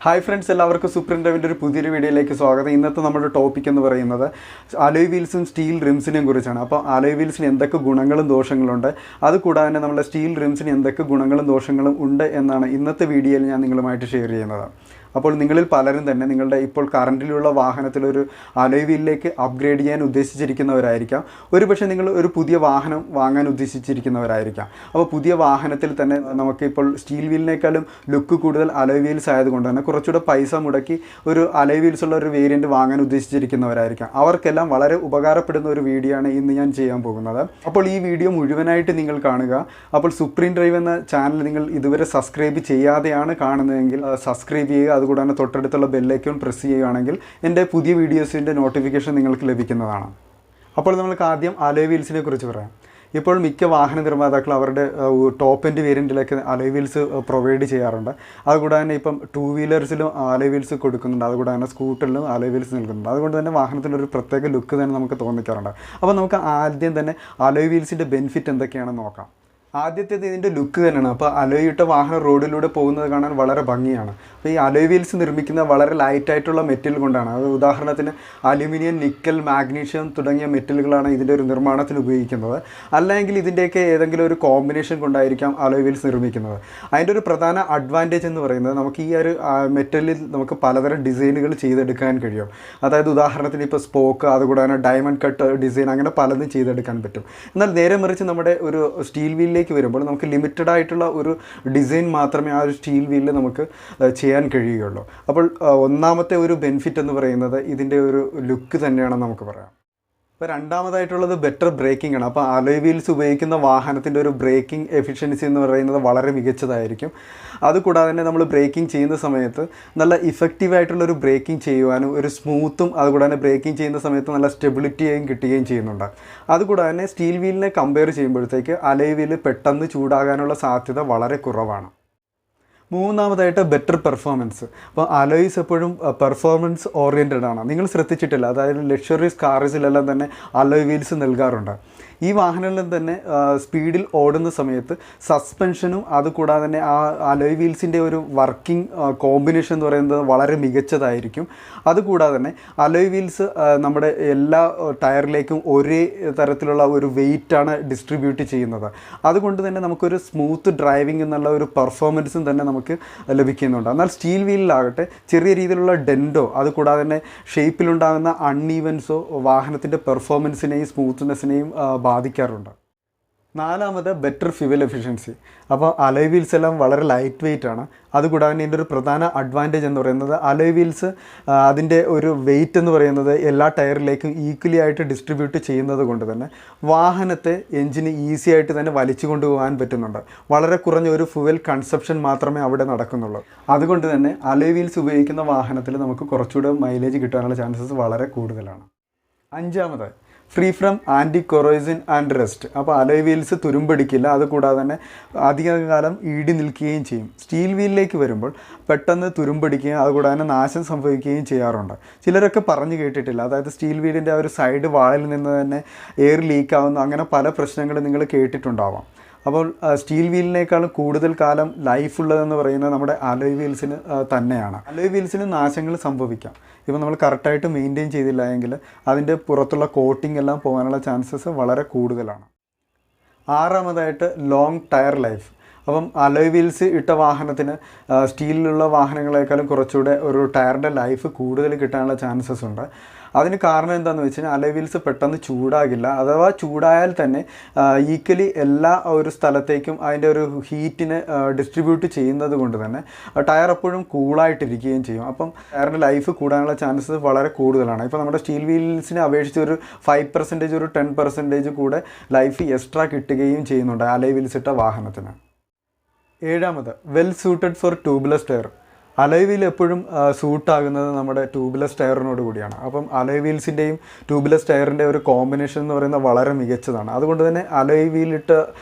Hi friends, എല്ലാവർക്കും സൂപ്രിൻ്റെവിൻ്റെ ഒരു പുതിയൊരു വീഡിയോയിലേക്ക് സ്വാഗതം. ഇന്നത്തെ നമ്മുടെ ടോപ്പിക് എന്ന് പറയുന്നത് അലോയ് വീൽസും സ്റ്റീൽ റിംസിനെയും കുറിച്ചാണ്. അപ്പോൾ അലോയ് വീൽസിന് എന്തൊക്കെ ഗുണങ്ങളും ദോഷങ്ങളുണ്ട്, അതുകൂടാതെ തന്നെ നമ്മുടെ സ്റ്റീൽ റിംസിന് എന്തൊക്കെ ഗുണങ്ങളും ദോഷങ്ങളും ഉണ്ട് എന്നാണ് ഇന്നത്തെ വീഡിയോയിൽ ഞാൻ നിങ്ങളുമായിട്ട് ഷെയർ ചെയ്യുന്നത്. അപ്പോൾ നിങ്ങളിൽ പലരും തന്നെ നിങ്ങളുടെ ഇപ്പോൾ കറണ്ടിലുള്ള വാഹനത്തിലൊരു അലോയ് വീലിലേക്ക് അപ്ഗ്രേഡ് ചെയ്യാൻ ഉദ്ദേശിച്ചിരിക്കുന്നവരായിരിക്കാം. ഒരുപക്ഷെ നിങ്ങൾ ഒരു പുതിയ വാഹനം വാങ്ങാൻ ഉദ്ദേശിച്ചിരിക്കുന്നവരായിരിക്കാം. അപ്പോൾ പുതിയ വാഹനത്തിൽ തന്നെ നമുക്കിപ്പോൾ സ്റ്റീൽ വീലിനേക്കാളും ലുക്ക് കൂടുതൽ അലോയ് വീൽസ് ആയതുകൊണ്ട് തന്നെ കുറച്ചുകൂടെ പൈസ മുടക്കി ഒരു അലോയ് വീൽസ് ഉള്ള ഒരു വേരിയൻറ്റ് വാങ്ങാൻ ഉദ്ദേശിച്ചിരിക്കുന്നവരായിരിക്കാം. അവർക്കെല്ലാം വളരെ ഉപകാരപ്പെടുന്ന ഒരു വീഡിയോ ആണ് ഇന്ന് ഞാൻ ചെയ്യാൻ പോകുന്നത്. അപ്പോൾ ഈ വീഡിയോ മുഴുവനായിട്ട് നിങ്ങൾ കാണുക. അപ്പോൾ സുപ്രീം ഡ്രൈവ് എന്ന ചാനൽ നിങ്ങൾ ഇതുവരെ സബ്സ്ക്രൈബ് ചെയ്യാതെയാണ് കാണുന്നതെങ്കിൽ സബ്സ്ക്രൈബ് ചെയ്യുക. അതുകൂടാതെ തൊട്ടടുത്തുള്ള ബെല്ലൈക്കൺ പ്രസ് ചെയ്യുകയാണെങ്കിൽ എൻ്റെ പുതിയ വീഡിയോസിൻ്റെ നോട്ടിഫിക്കേഷൻ നിങ്ങൾക്ക് ലഭിക്കുന്നതാണ്. അപ്പോൾ നമുക്ക് ആദ്യം അലോയ് വീൽസിനെ കുറിച്ച് പറയാം. ഇപ്പോൾ മിക്ക വാഹന നിർമ്മാതാക്കൾ അവരുടെ ടോപ്പ് എൻഡ് വേരിയൻറ്റിലേക്ക് അലോയ് വീൽസ് പ്രൊവൈഡ് ചെയ്യാറുണ്ട്. അതുകൂടാതെ തന്നെ ഇപ്പം ടൂ വീലേഴ്സിലും അലോയ് വീൽസ് കൊടുക്കുന്നുണ്ട്. അതുകൂടാതെ തന്നെ സ്കൂട്ടറിലും അലോയ് വീൽസ് നൽകുന്നുണ്ട്. അതുകൊണ്ട് തന്നെ വാഹനത്തിനൊരു പ്രത്യേക ലുക്ക് തന്നെ നമുക്ക് തോന്നിക്കാറുണ്ട്. അപ്പോൾ നമുക്ക് ആദ്യം തന്നെ അലോയ് വീൽസിൻ്റെ ബെനിഫിറ്റ് എന്തൊക്കെയാണെന്ന് നോക്കാം. ആദ്യത്തേത് ഇതിൻ്റെ ലുക്ക് തന്നെയാണ്. അപ്പോൾ അലോയ് ഇട്ട വാഹനം റോഡിലൂടെ പോകുന്നത് കാണാൻ വളരെ ഭംഗിയാണ്. അപ്പോൾ ഈ അലോയ് വീൽസ് നിർമ്മിക്കുന്ന വളരെ ലൈറ്റായിട്ടുള്ള മെറ്റൽ കൊണ്ടാണ്. അത് ഉദാഹരണത്തിന് അലുമിനിയം, നിക്കൽ, മാഗ്നീഷ്യം തുടങ്ങിയ മെറ്റലുകളാണ് ഇതിൻ്റെ ഒരു നിർമ്മാണത്തിന് ഉപയോഗിക്കുന്നത്. അല്ലെങ്കിൽ ഇതിൻ്റെയൊക്കെ ഏതെങ്കിലും ഒരു കോമ്പിനേഷൻ കൊണ്ടായിരിക്കാം അലോയ് വീൽസ് നിർമ്മിക്കുന്നത്. അതിൻ്റെ ഒരു പ്രധാന അഡ്വാൻറ്റേജ് എന്ന് പറയുന്നത് നമുക്ക് ഈ ഒരു മെറ്റലിൽ നമുക്ക് പലതരം ഡിസൈനുകൾ ചെയ്തെടുക്കാൻ കഴിയും. അതായത് ഉദാഹരണത്തിന് ഇപ്പോൾ സ്പോക്ക്, അതുകൂടാതെ ഡയമണ്ട് കട്ട് ഡിസൈൻ, അങ്ങനെ പലതും ചെയ്തെടുക്കാൻ പറ്റും. എന്നാൽ നേരെ മറിച്ച് നമ്മുടെ ഒരു സ്റ്റീൽ വീലിലേക്ക് വരുമ്പോൾ നമുക്ക് ലിമിറ്റഡ് ആയിട്ടുള്ള ഒരു ഡിസൈൻ മാത്രമേ ആ ഒരു സ്റ്റീൽ വീലിൽ നമുക്ക് ചെയ്യാൻ കഴിയുകയുള്ളൂ. അപ്പോൾ ഒന്നാമത്തെ ഒരു ബെനിഫിറ്റ് എന്ന് പറയുന്നത് ഇതിൻ്റെ ഒരു ലുക്ക് തന്നെയാണെന്ന് നമുക്ക് പറയാം. ഇപ്പോൾ രണ്ടാമതായിട്ടുള്ളത് ബെറ്റർ ബ്രേക്കിംഗ് ആണ്. അപ്പോൾ അലോയ് വീൽസ് ഉപയോഗിക്കുന്ന വാഹനത്തിൻ്റെ ഒരു ബ്രേക്കിംഗ് എഫിഷ്യൻസി എന്ന് പറയുന്നത് വളരെ മികച്ചതായിരിക്കും. അതുകൂടാതെ തന്നെ നമ്മൾ ബ്രേക്കിംഗ് ചെയ്യുന്ന സമയത്ത് നല്ല ഇഫക്റ്റീവായിട്ടുള്ളൊരു ബ്രേക്കിംഗ് ചെയ്യുവാനും ഒരു സ്മൂത്തും അതുകൂടാതെ തന്നെ ബ്രേക്കിംഗ് ചെയ്യുന്ന സമയത്ത് നല്ല സ്റ്റെബിലിറ്റിയും കിട്ടുകയും ചെയ്യുന്നുണ്ട്. അതുകൂടാതെ തന്നെ സ്റ്റീൽ വീലിനെ കമ്പയർ ചെയ്യുമ്പോഴത്തേക്ക് അലോയ് വീല് പെട്ടെന്ന് ചൂടാകാനുള്ള സാധ്യത വളരെ കുറവാണ്. മൂന്നാമതായിട്ട് ബെറ്റർ പെർഫോമൻസ്. അപ്പോൾ അലോയ്സ് എപ്പോഴും പെർഫോമൻസ് ഓറിയൻറ്റഡ് ആണ്. നിങ്ങൾ ശ്രദ്ധിച്ചിട്ടില്ല, അതായത് ലക്ഷറീസ് കാർസിലെല്ലാം തന്നെ അലോയ് വീൽസ് നൽകാറുണ്ട്. ഈ വാഹനങ്ങളിൽ തന്നെ സ്പീഡിൽ ഓടുന്ന സമയത്ത് സസ്പെൻഷനും അതുകൂടാതെ തന്നെ ആ അലോയ് വീൽസിൻ്റെ ഒരു വർക്കിംഗ് കോമ്പിനേഷൻ എന്ന് പറയുന്നത് വളരെ മികച്ചതായിരിക്കും. അതുകൂടാതെ തന്നെ അലോയ് വീൽസ് നമ്മുടെ എല്ലാ ടയറിലേക്കും ഒരേ തരത്തിലുള്ള ഒരു വെയിറ്റാണ് ഡിസ്ട്രിബ്യൂട്ട് ചെയ്യുന്നത്. അതുകൊണ്ട് തന്നെ നമുക്കൊരു സ്മൂത്ത് ഡ്രൈവിംഗ് എന്നുള്ള ഒരു പെർഫോമൻസും തന്നെ നമുക്ക് ലഭിക്കുന്നുണ്ട്. എന്നാൽ സ്റ്റീൽ വീലിലാകട്ടെ ചെറിയ രീതിയിലുള്ള ഡെൻഡോ അതുകൂടാതെ തന്നെ ഷേപ്പിലുണ്ടാകുന്ന അൺഈവൻസോ വാഹനത്തിൻ്റെ പെർഫോമൻസിനെയും സ്മൂത്ത്നെസ്സിനെയും ബാധിക്കാറുണ്ട്. നാലാമത് ബെറ്റർ ഫ്യൂവൽ എഫിഷ്യൻസി. അപ്പോൾ അലോയ് വീൽസ് എല്ലാം വളരെ ലൈറ്റ് വെയിറ്റ് ആണ്. അതുകൂടാതെ ഇതിൻ്റെ ഒരു പ്രധാന അഡ്വാൻറ്റേജ് എന്ന് പറയുന്നത് അലോയ് വീൽസ് അതിൻ്റെ ഒരു വെയിറ്റ് എന്ന് പറയുന്നത് എല്ലാ ടയറിലേക്കും ഈക്വലി ആയിട്ട് ഡിസ്ട്രിബ്യൂട്ട് ചെയ്യുന്നത് കൊണ്ട് തന്നെ വാഹനത്തെ എഞ്ചിന് ഈസി ആയിട്ട് തന്നെ വലിച്ചു കൊണ്ടുപോകാൻ പറ്റുന്നുണ്ട്. വളരെ കുറഞ്ഞ ഒരു ഫ്യൂവൽ കൺസപ്ഷൻ മാത്രമേ അവിടെ നടക്കുന്നുള്ളൂ. അതുകൊണ്ട് തന്നെ അലോയ് വീൽസ് ഉപയോഗിക്കുന്ന വാഹനത്തിൽ നമുക്ക് കുറച്ചുകൂടെ മൈലേജ് കിട്ടാനുള്ള ചാൻസസ് വളരെ കൂടുതലാണ്. അഞ്ചാമത് free from anti corrosion and rust. അപ്പോൾ അലോയ് വീൽസ് തുരുമ്പടിക്കില്ല. അതുകൂടാതെ തന്നെ അധികകാലം ഈടി നിൽക്കുകയും ചെയ്യും. സ്റ്റീൽ വീലിലേക്ക് വരുമ്പോൾ പെട്ടെന്ന് തുരുമ്പടിക്കുകയും അതുകൂടാതെ തന്നെ നാശം സംഭവിക്കുകയും ചെയ്യാറുണ്ട്. ചിലരൊക്കെ പറഞ്ഞു കേട്ടിട്ടില്ല, അതായത് സ്റ്റീൽ വീലിൻ്റെ ആ ഒരു സൈഡ് വാളിൽ നിന്ന് തന്നെ എയർ ലീക്കാവുന്നു, അങ്ങനെ പല പ്രശ്നങ്ങളും നിങ്ങൾ കേട്ടിട്ടുണ്ടാവാം. അപ്പോൾ സ്റ്റീൽ വീലിനേക്കാളും കൂടുതൽ കാലം ലൈഫ് ഉള്ളതെന്ന് പറയുന്നത് നമ്മുടെ അലോയ് വീൽസിന് തന്നെയാണ്. അലോയ് വീൽസിന് നാശങ്ങൾ സംഭവിക്കാം. ഇപ്പോൾ നമ്മൾ കറക്റ്റായിട്ട് മെയിൻറ്റെയിൻ ചെയ്തില്ല എങ്കിൽ അതിൻ്റെ പുറത്തുള്ള കോട്ടിംഗ് എല്ലാം പോകാനുള്ള ചാൻസസ് വളരെ കൂടുതലാണ്. ആറാമതായിട്ട് ലോങ് ടയർ ലൈഫ്. അപ്പം അലോയ് വീൽസ് ഇട്ട വാഹനത്തിന് സ്റ്റീലിലുള്ള വാഹനങ്ങളെക്കാളും കുറച്ചുകൂടെ ഒരു ടയറിൻ്റെ ലൈഫ് കൂടുതൽ കിട്ടാനുള്ള ചാൻസസ് ഉണ്ട്. അതിന് കാരണം എന്താണെന്ന് വെച്ച് കഴിഞ്ഞാൽ അലോയ് വീൽസ് പെട്ടെന്ന് ചൂടാകില്ല. അഥവാ ചൂടായാൽ തന്നെ ഈക്വലി എല്ലാ ഒരു സ്ഥലത്തേക്കും അതിൻ്റെ ഒരു ഹീറ്റിനെ ഡിസ്ട്രിബ്യൂട്ട് ചെയ്യുന്നത് കൊണ്ട് തന്നെ ടയർ എപ്പോഴും കൂളായിട്ടിരിക്കുകയും ചെയ്യും. അപ്പം ടയറിൻ്റെ ലൈഫ് കൂടാനുള്ള ചാൻസസ് വളരെ കൂടുതലാണ്. ഇപ്പോൾ നമ്മുടെ സ്റ്റീൽ വീൽസിനെ അപേക്ഷിച്ച് ഒരു 5% ഒരു 10% കൂടെ ലൈഫ് എക്സ്ട്രാ കിട്ടുകയും ചെയ്യുന്നുണ്ട് അലോയ് വീൽസ് ഇട്ട വാഹനത്തിന്. ഏഴാമത് well suited for tubeless tyre. Alloy wheel എപ്പോഴും സൂട്ടാകുന്നത് നമ്മുടെ ട്യൂബ്ലെസ് ടയറിനോട് കൂടിയാണ്. അപ്പം അലോയ് വീൽസിൻ്റെയും ട്യൂബ്ലെസ് ടയറിൻ്റെ ഒരു കോമ്പിനേഷൻ എന്ന് പറയുന്നത് വളരെ മികച്ചതാണ്. അതുകൊണ്ട് തന്നെ അലോയ് വീലിട്ട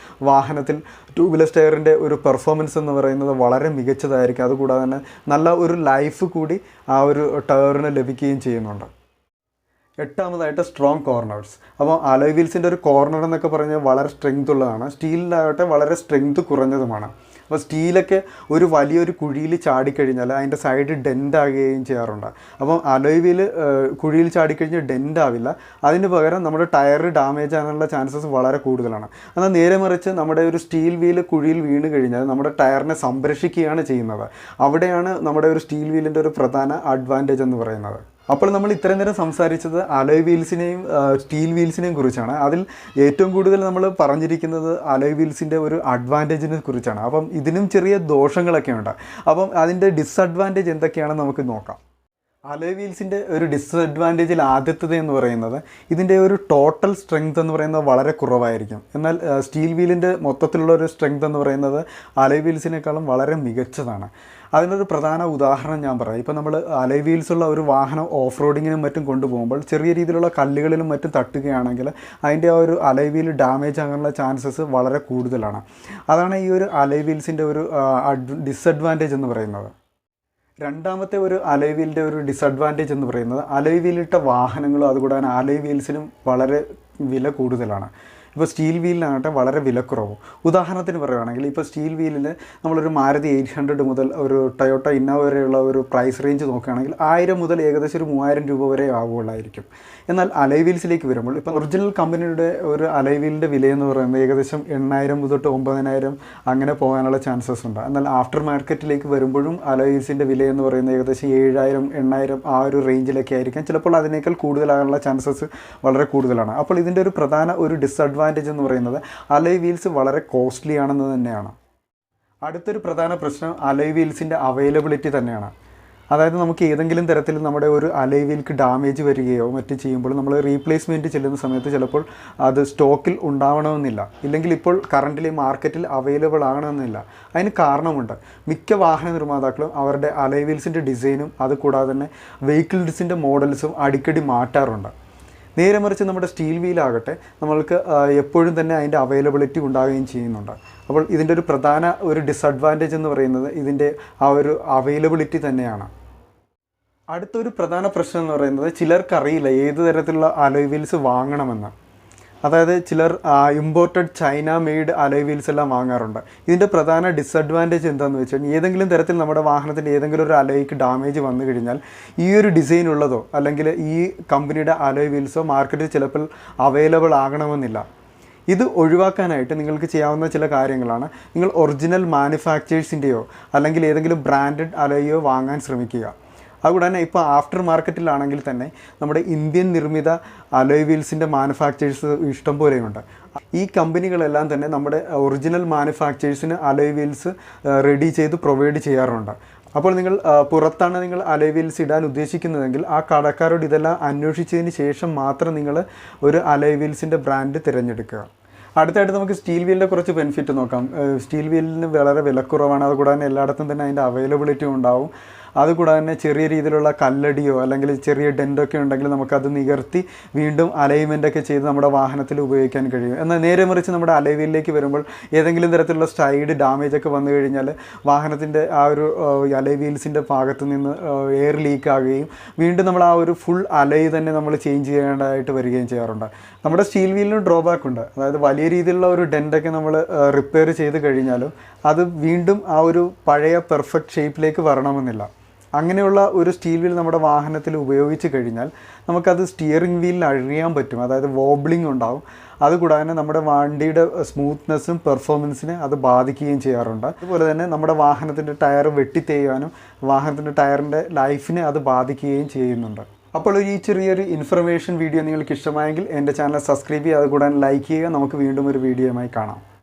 വാഹനത്തിൽ ട്യൂബ്ലെസ് ടയറിൻ്റെ ഒരു പെർഫോമൻസ് എന്ന് പറയുന്നത് വളരെ മികച്ചതായിരിക്കും. അതുകൂടാതെ തന്നെ നല്ല ഒരു ലൈഫ് കൂടി ആ ഒരു ടയറിന് ലഭിക്കുകയും ചെയ്യുന്നുണ്ട്. എട്ടാമതായിട്ട് സ്ട്രോങ് കോർണേഴ്സ്. അപ്പോൾ അലോയ് വീൽസിൻ്റെ ഒരു കോർണർ എന്നൊക്കെ പറഞ്ഞാൽ വളരെ സ്ട്രെങ്ത് ഉള്ളതാണ്. സ്റ്റീലിലാകട്ടെ വളരെ സ്ട്രെങ്ത് കുറഞ്ഞതുമാണ്. അപ്പോൾ സ്റ്റീലൊക്കെ ഒരു വലിയൊരു കുഴിയിൽ ചാടിക്കഴിഞ്ഞാൽ അതിൻ്റെ സൈഡ് ഡെൻ്റ് ആകുകയും ചെയ്യാറുണ്ട്. അപ്പം അലോയ് വീൽ കുഴിയിൽ ചാടിക്കഴിഞ്ഞാൽ ഡെൻ്റ് ആവില്ല, അതിന് പകരം നമ്മുടെ ടയർ ഡാമേജ് ആകാനുള്ള ചാൻസസ് വളരെ കൂടുതലാണ്. എന്നാൽ നേരെ മറിച്ച് നമ്മുടെ ഒരു സ്റ്റീൽ വീൽ കുഴിയിൽ വീണ് കഴിഞ്ഞാൽ നമ്മുടെ ടയറിനെ സംരക്ഷിക്കുകയാണ് ചെയ്യുന്നത്. അവിടെയാണ് നമ്മുടെ ഒരു സ്റ്റീൽ വീലിൻ്റെ ഒരു പ്രധാന അഡ്വാൻറ്റേജ് എന്ന് പറയുന്നത്. അപ്പോൾ നമ്മൾ ഇത്രയും നേരം സംസാരിച്ചത് അലോയ് വീൽസിനെയും സ്റ്റീൽ വീൽസിനെയും കുറിച്ചാണ്. അതിൽ ഏറ്റവും കൂടുതൽ നമ്മൾ പറഞ്ഞിരിക്കുന്നത് അലോയ് വീൽസിൻ്റെ ഒരു അഡ്വാൻറ്റേജിനെ കുറിച്ചാണ്. അപ്പം ഇതിനും ചെറിയ ദോഷങ്ങളൊക്കെ ഉണ്ട്. അപ്പം അതിൻ്റെ ഡിസഡ്വാൻറ്റേജ് എന്തൊക്കെയാണെന്ന് നമുക്ക് നോക്കാം. അലോയ് വീൽസിൻ്റെ ഒരു ഡിസഡ്വാൻറ്റേജിൽ ആദ്യത്തത് എന്ന് പറയുന്നത് ഇതിൻ്റെ ഒരു ടോട്ടൽ സ്ട്രെങ്ത് എന്ന് പറയുന്നത് വളരെ കുറവായിരിക്കും. എന്നാൽ സ്റ്റീൽ വീലിൻ്റെ മൊത്തത്തിലുള്ള ഒരു സ്ട്രെങ്ത് എന്ന് പറയുന്നത് അലോയ് വീൽസിനേക്കാളും വളരെ മികച്ചതാണ്. അതിനൊരു പ്രധാന ഉദാഹരണം ഞാൻ പറയാം. ഇപ്പോൾ നമ്മൾ അലോയ് വീൽസുള്ള ഒരു വാഹനം ഓഫ് റോഡിങ്ങിനും മറ്റും കൊണ്ടുപോകുമ്പോൾ ചെറിയ രീതിയിലുള്ള കല്ലുകളിലും മറ്റും തട്ടുകയാണെങ്കിൽ അതിൻ്റെ ആ ഒരു അലോയ് വീൽ ഡാമേജ് ആകാനുള്ള ചാൻസസ് വളരെ കൂടുതലാണ്. അതാണ് ഈ ഒരു അലോയ് വീൽസിൻ്റെ ഒരു ഡിസഡ്വാൻറ്റേജ് എന്ന് പറയുന്നത്. രണ്ടാമത്തെ ഒരു അലോയ് വീലിൻ്റെ ഒരു ഡിസഡ്വാൻറ്റേജ് എന്ന് പറയുന്നത് അലോയ് വീലിട്ട വാഹനങ്ങളും അതുകൂടാതെ അലോയ് വീൽസിനും വളരെ വില കൂടുതലാണ്. ഇപ്പോൾ സ്റ്റീൽ വീലിനാകട്ടെ വളരെ വിലക്കുറവും. ഉദാഹരണത്തിന് പറയുകയാണെങ്കിൽ ഇപ്പോൾ സ്റ്റീൽ വീലിൽ നമ്മളൊരു മാരുതി 800 മുതൽ ഒരു ടൊയോട്ട ഇന്നോവ വരെയുള്ള ഒരു പ്രൈസ് റേഞ്ച് നോക്കുകയാണെങ്കിൽ 1000 മുതൽ ഏകദേശം ഒരു 3000 രൂപ വരെ ആവുകയുള്ളായിരിക്കും. എന്നാൽ അലോയ് വീൽസിലേക്ക് വരുമ്പോൾ ഇപ്പോൾ ഒറിജിനൽ കമ്പനിയുടെ ഒരു അലോയ് വീലിൻ്റെ വിലയെന്ന് പറയുന്നത് ഏകദേശം 8000 തൊട്ട് 9000 അങ്ങനെ പോകാനുള്ള ചാൻസസ് ഉണ്ട്. എന്നാൽ ആഫ്റ്റർ മാർക്കറ്റിലേക്ക് വരുമ്പോഴും അലോയ് വീൽസിൻ്റെ വിലയെന്ന് പറയുന്നത് ഏകദേശം 7000 8000 ആ ഒരു റേഞ്ചിലൊക്കെ ആയിരിക്കാം. ചിലപ്പോൾ അതിനേക്കാൾ കൂടുതലാകാനുള്ള ചാൻസസ് വളരെ കൂടുതലാണ്. അപ്പോൾ ഇതിൻ്റെ ഒരു പ്രധാന ഒരു ഡിസഡ്വാൻറ്റേജ് എന്ന് പറയുന്നത് അലോയ് വീൽസ് വളരെ കോസ്റ്റ്ലി ആണെന്ന് തന്നെയാണ്. അടുത്തൊരു പ്രധാന പ്രശ്നം അലോയ് വീൽസിൻ്റെ അവൈലബിലിറ്റി തന്നെയാണ്. അതായത് നമുക്ക് ഏതെങ്കിലും തരത്തിൽ നമ്മുടെ ഒരു അലോയ് വീൽക്ക് ഡാമേജ് വരികയോ മറ്റും ചെയ്യുമ്പോൾ നമ്മൾ റീപ്ലേസ്മെൻറ്റ് ചെല്ലുന്ന സമയത്ത് ചിലപ്പോൾ അത് സ്റ്റോക്കിൽ ഉണ്ടാവണമെന്നില്ല, ഇല്ലെങ്കിൽ ഇപ്പോൾ കറൻ്റിലി മാർക്കറ്റിൽ അവൈലബിൾ ആകണമെന്നില്ല. അതിന് കാരണമുണ്ട്. മിക്ക വാഹന നിർമ്മാതാക്കളും അവരുടെ അലോയ് വീൽസിൻ്റെ ഡിസൈനും അതുകൂടാതെ തന്നെ വെഹിക്കിൾസിൻ്റെ മോഡൽസും അടിക്കടി മാറ്റാറുണ്ട്. നേരെ മറിച്ച് നമ്മുടെ സ്റ്റീൽ വീലാകട്ടെ നമ്മൾക്ക് എപ്പോഴും തന്നെ അതിൻ്റെ അവൈലബിലിറ്റി ഉണ്ടാവുകയും ചെയ്യുന്നുണ്ട്. അപ്പോൾ ഇതിൻ്റെ ഒരു പ്രധാന ഒരു ഡിസഡ്വാൻറ്റേജ് എന്ന് പറയുന്നത് ഇതിൻ്റെ ആ ഒരു അവൈലബിലിറ്റി തന്നെയാണ്. അടുത്തൊരു പ്രധാന പ്രശ്നം എന്ന് പറയുന്നത് ചിലർക്കറിയില്ല ഏത് തരത്തിലുള്ള അലോയ് വീൽസ് വാങ്ങണമെന്ന്. അതായത് ചിലർ imported China made alloy wheels എല്ലാം വാങ്ങാറുണ്ട്. ഇതിൻ്റെ പ്രധാന ഡിസഡ്വാൻറ്റേജ് എന്താണെന്ന് വെച്ചാൽ ഏതെങ്കിലും തരത്തിൽ നമ്മുടെ വാഹനത്തിൻ്റെ ഏതെങ്കിലും ഒരു അലോയ്ക്ക് ഡാമേജ് വന്നു കഴിഞ്ഞാൽ ഈ ഒരു ഡിസൈൻ ഉള്ളതോ അല്ലെങ്കിൽ ഈ കമ്പനിയുടെ അലോയ് വീൽസോ മാർക്കറ്റിൽ ചിലപ്പോൾ അവൈലബിൾ ആകണമെന്നില്ല. ഇത് ഒഴിവാക്കാനായിട്ട് നിങ്ങൾക്ക് ചെയ്യാവുന്ന ചില കാര്യങ്ങളാണ്. നിങ്ങൾ ഒറിജിനൽ മാനുഫാക്ചേഴ്സിൻ്റെയോ അല്ലെങ്കിൽ ഏതെങ്കിലും ബ്രാൻഡഡ് അലോയോ വാങ്ങാൻ ശ്രമിക്കുക. അതുകൂടെ തന്നെ ഇപ്പോൾ ആഫ്റ്റർ മാർക്കറ്റിലാണെങ്കിൽ തന്നെ നമ്മുടെ ഇന്ത്യൻ നിർമ്മിത അലോയ് വീൽസിൻ്റെ മാനുഫാക്ചേഴ്സ് ഇഷ്ടം പോലെയുണ്ട്. ഈ കമ്പനികളെല്ലാം തന്നെ നമ്മുടെ ഒറിജിനൽ മാനുഫാക്ചേഴ്സിന് അലോയ് വീൽസ് റെഡി ചെയ്ത് പ്രൊവൈഡ് ചെയ്യാറുണ്ട്. അപ്പോൾ നിങ്ങൾ പുറത്താണ് നിങ്ങൾ അലോയ് വീൽസ് ഇടാൻ ഉദ്ദേശിക്കുന്നതെങ്കിൽ ആ കടക്കാരോട് ഇതെല്ലാം അന്വേഷിച്ചതിന് ശേഷം മാത്രം നിങ്ങൾ ഒരു അലോയ് വീൽസിൻ്റെ ബ്രാൻഡ് തിരഞ്ഞെടുക്കുക. അടുത്തായിട്ട് നമുക്ക് സ്റ്റീൽ വീലിൻ്റെ കുറച്ച് ബെനിഫിറ്റ് നോക്കാം. സ്റ്റീൽ വീലിന് വളരെ വിലക്കുറവാണ്. അതുകൂടാതെ തന്നെ എല്ലായിടത്തും തന്നെ അതിൻ്റെ അവൈലബിലിറ്റി ഉണ്ടാവും. അതുകൂടാതെ തന്നെ ചെറിയ രീതിയിലുള്ള കല്ലടിയോ അല്ലെങ്കിൽ ചെറിയ ഡെൻറ്റൊക്കെ ഉണ്ടെങ്കിൽ നമുക്കത് നികർത്തി വീണ്ടും അലൈൻമെൻറ്റൊക്കെ ചെയ്ത് നമ്മുടെ വാഹനത്തിൽ ഉപയോഗിക്കാൻ കഴിയും. എന്നാൽ നേരെ മറിച്ച് നമ്മുടെ അലോയ് വീലിലേക്ക് വരുമ്പോൾ ഏതെങ്കിലും തരത്തിലുള്ള സൈഡ് ഡാമേജൊക്കെ വന്നു കഴിഞ്ഞാൽ വാഹനത്തിൻ്റെ ആ ഒരു അലോയ് വീൽസിൻ്റെ ഭാഗത്ത് നിന്ന് എയർ ലീക്ക് ആകുകയും വീണ്ടും നമ്മൾ ആ ഒരു ഫുൾ അലോയ് തന്നെ നമ്മൾ ചേഞ്ച് ചെയ്യേണ്ടതായിട്ട് വരികയും ചെയ്യാറുണ്ട്. നമ്മുടെ സ്റ്റീൽ വീലിന് ഡ്രോബാക്ക് ഉണ്ട്. അതായത് വലിയ രീതിയിലുള്ള ഒരു ഡെൻറ്റൊക്കെ നമ്മൾ റിപ്പയർ ചെയ്ത് കഴിഞ്ഞാലും അത് വീണ്ടും ആ ഒരു പഴയ പെർഫെക്റ്റ് ഷേപ്പിലേക്ക് വരണമെന്നില്ല. അങ്ങനെയുള്ള ഒരു സ്റ്റീൽ വീൽ നമ്മുടെ വാഹനത്തിൽ ഉപയോഗിച്ച് കഴിഞ്ഞാൽ നമുക്കത് സ്റ്റിയറിംഗ് വീലിൽ അറിയാൻ പറ്റും. അതായത് വോബ്ലിംഗ് ഉണ്ടാവും. അതുകൂടാതെ തന്നെ നമ്മുടെ വണ്ടിയുടെ സ്മൂത്ത്നെസ്സും പെർഫോമൻസിനെ അത് ബാധിക്കുകയും ചെയ്യാറുണ്ട്. അതുപോലെ തന്നെ നമ്മുടെ വാഹനത്തിൻ്റെ ടയർ വെട്ടിത്തേയാനും വാഹനത്തിൻ്റെ ടയറിൻ്റെ ലൈഫിനെ അത് ബാധിക്കുകയും ചെയ്യുന്നുണ്ട്. അപ്പോൾ ഈ ചെറിയൊരു ഇൻഫർമേഷൻ വീഡിയോ നിങ്ങൾക്ക് ഇഷ്ടമായെങ്കിൽ എൻ്റെ ചാനൽ സബ്സ്ക്രൈബ് ചെയ്യുക, അതുകൂടാതെ ലൈക്ക് ചെയ്യുക. നമുക്ക് വീണ്ടും ഒരു വീഡിയോയുമായി കാണാം.